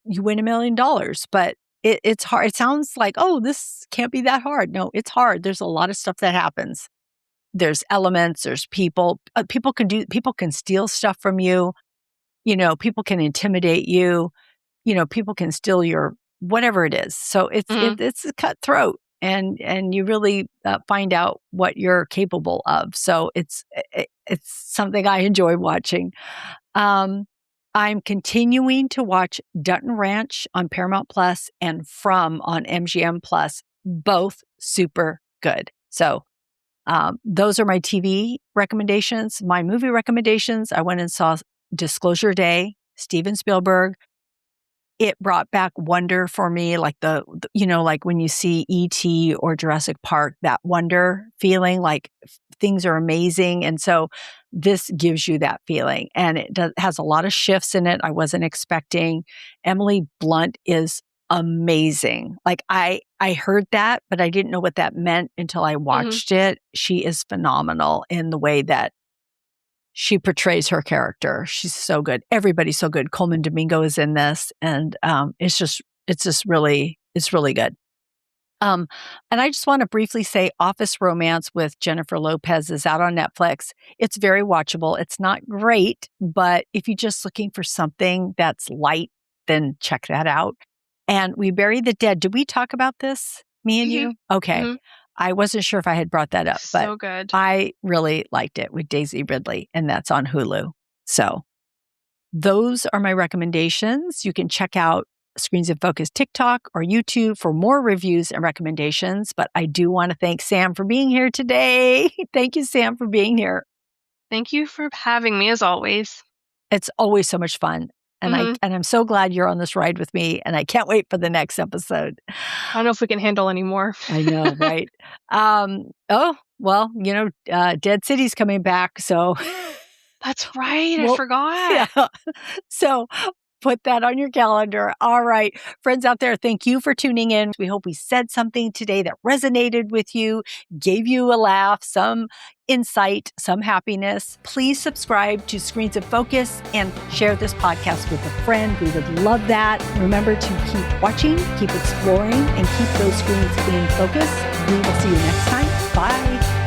you win $1,000,000. But it's hard. It sounds like, oh, this can't be that hard. No, it's hard. There's a lot of stuff that happens. There's elements. There's people. People can steal stuff from you. People can intimidate you. People can steal your whatever it is. So Mhm. it's a cutthroat, and you really find out what you're capable of. So it's something I enjoy watching. Um, I'm continuing to watch Dutton Ranch on Paramount Plus and From on MGM Plus, both super good. So those are my TV recommendations. My movie recommendations, I went and saw Disclosure Day, Steven Spielberg. It brought back wonder for me, like like when you see E.T. or Jurassic Park, that wonder feeling, like things are amazing. And so this gives you that feeling, and has a lot of shifts in it I wasn't expecting. Emily Blunt is amazing. Like I heard that, but I didn't know what that meant until I Mhm. watched it. She is phenomenal in the way that she portrays her character. She's so good. Everybody's so good. Coleman Domingo is in this, and it's really good. Um, and I just want to briefly say Office Romance with Jennifer Lopez is out on Netflix. It's very watchable. It's not great, but if you're just looking for something that's light, then check that out. And We Bury the Dead. Did we talk about this, me and Mhm. you? Okay. Mhm. I wasn't sure if I had brought that up, but So good. I really liked it with Daisy Ridley, and that's on Hulu. So those are my recommendations. You can check out Screens of Focus TikTok or YouTube for more reviews and recommendations. But I do want to thank Sam for being here today. Thank you, Sam, for being here. Thank you for having me as always. It's always so much fun. Mhm. And I'm so glad you're on this ride with me, and I can't wait for the next episode. I don't know if we can handle any more. I know, right? Oh, well, Dead City's coming back, so That's right, I well, yeah. forgot. So put that on your calendar. All right. Friends out there, thank you for tuning in. We hope we said something today that resonated with you, gave you a laugh, some insight, some happiness. Please subscribe to Screens of Focus and share this podcast with a friend. We would love that. Remember to keep watching, keep exploring, and keep those screens in focus. We will see you next time. Bye.